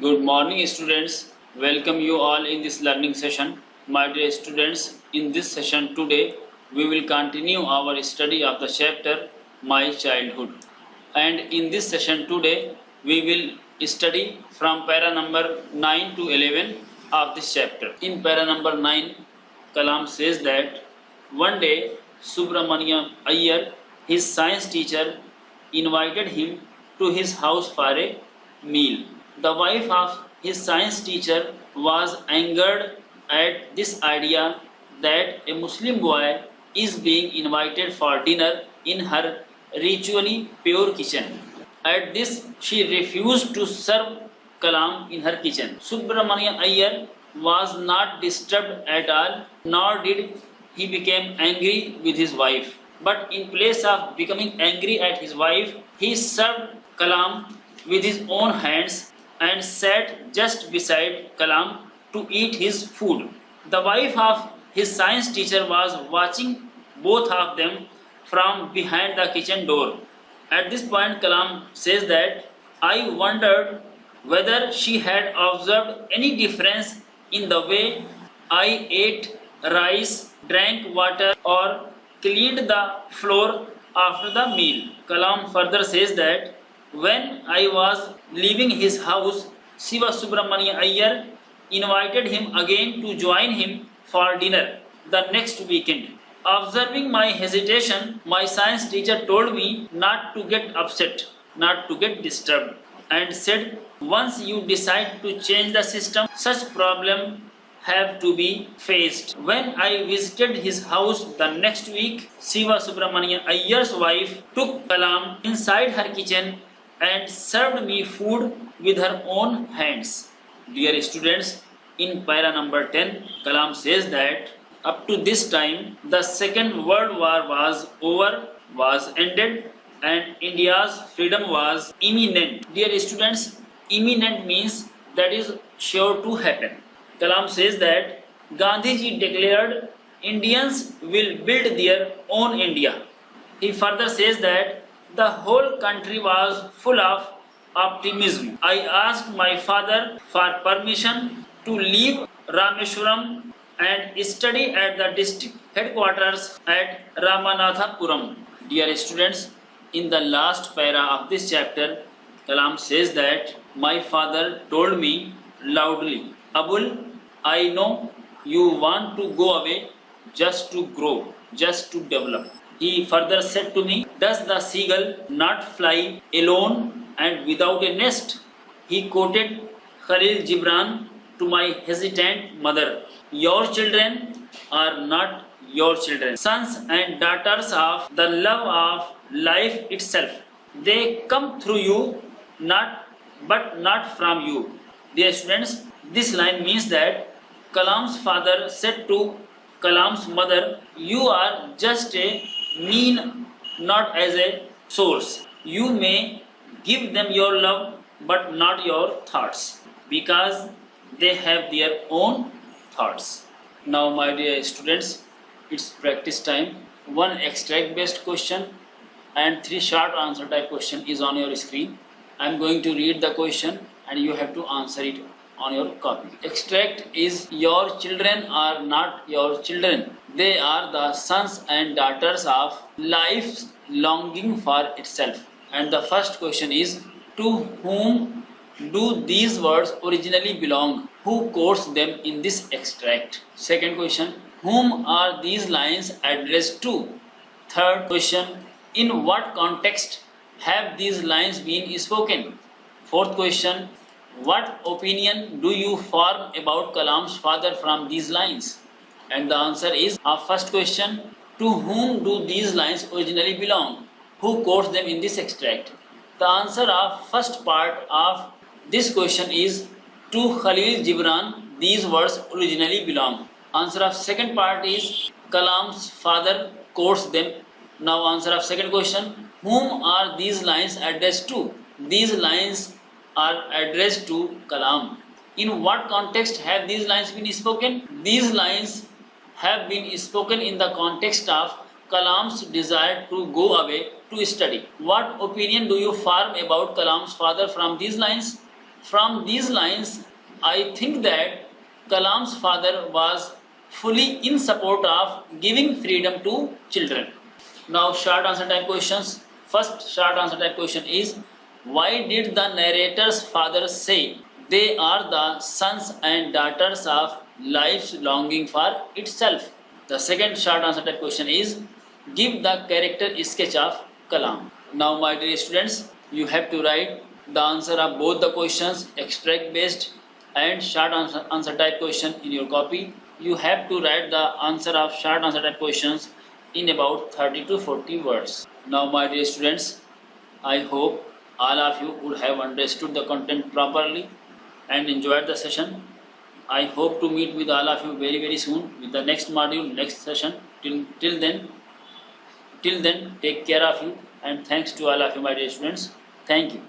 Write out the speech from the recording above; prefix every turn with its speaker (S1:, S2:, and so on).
S1: Good morning, students. Welcome you all in this learning session. My dear students, in this session today, we will continue our study of the chapter My Childhood. And in this session today, we will study from para number 9 to 11 of this chapter. In para number 9, Kalam says that one day Subramaniam Iyer, his science teacher, invited him to his house for a meal. The wife of his science teacher was angered at this idea that a Muslim boy is being invited for dinner in her ritually pure kitchen. At this, she refused to serve Kalam in her kitchen. Subramania Iyer was not disturbed at all, nor did he become angry with his wife. But in place of becoming angry at his wife, he served Kalam with his own hands and sat just beside Kalam to eat his food. The wife of his science teacher was watching both of them from behind the kitchen door. At this point, Kalam says that I wondered whether she had observed any difference in the way I ate rice, drank water, or cleaned the floor after the meal. Kalam further says that when I was leaving his house, Shiva Subramania Iyer invited him again to join him for dinner the next weekend. Observing my hesitation, my science teacher told me not to get upset, not to get disturbed, and said, once you decide to change the system, such problems have to be faced. When I visited his house the next week, Shiva Subramanian Iyer's wife took Kalam inside her kitchen and served me food with her own hands. Dear students, in para number 10, Kalam says that up to this time, the Second World War was ended, and India's freedom was imminent. Dear students, imminent means that is sure to happen. Kalam says that Gandhiji declared Indians will build their own India. He further says that the whole country was full of optimism. I asked my father for permission to leave Rameshwaram and study at the district headquarters at Ramanathapuram. Dear students, in the last para of this chapter, Kalam says that my father told me loudly, Abul, I know you want to go away just to grow, just to develop. He further said to me, does the seagull not fly alone and without a nest? He quoted Khalil Gibran to my hesitant mother. Your children are not your children, sons and daughters of the love of life itself. They come through you, but not from you. Dear students, this line means that Kalam's father said to Kalam's mother, you are just a mean, not as a source. You may give them your love, but not your thoughts, because they have their own thoughts. Now, my dear students, it's practice time. One extract based question and 3 short answer type question is on your screen. I am going to read the question and you have to answer it on your copy. Extract is your children are not your children. They are the sons and daughters of life longing for itself. And the first question is, to whom do these words originally belong? Who quotes them in this extract? Second question, whom are these lines addressed to? Third question, in what context have these lines been spoken? Fourth question, what opinion do you form about Kalam's father from these lines? And the answer is, our first question, to whom do these lines originally belong? Who quotes them in this extract? The answer of first part of this question is, to Khalil Gibran these words originally belong. Answer of second part is, Kalam's father quotes them. Now answer of second question, whom are these lines addressed to? These lines are addressed to Kalam. In what context have these lines been spoken? These lines have been spoken in the context of Kalam's desire to go away to study. What opinion do you form about Kalam's father from these lines? From these lines, I think that Kalam's father was fully in support of giving freedom to children. Now, short answer type questions. First short answer type question is, why did the narrator's father say they are the sons and daughters of life's longing for itself? The second short answer type question is, give the character sketch of Kalam. Now, my dear students, you have to write the answer of both the questions, extract based and short answer type question in your copy. You have to write the answer of short answer type questions in about 30 to 40 words. Now, my dear students, I hope all of you would have understood the content properly and enjoyed the session. I hope to meet with all of you very soon with the next module, next session. Till then, take care of you, and thanks to all of you, my dear students. Thank you.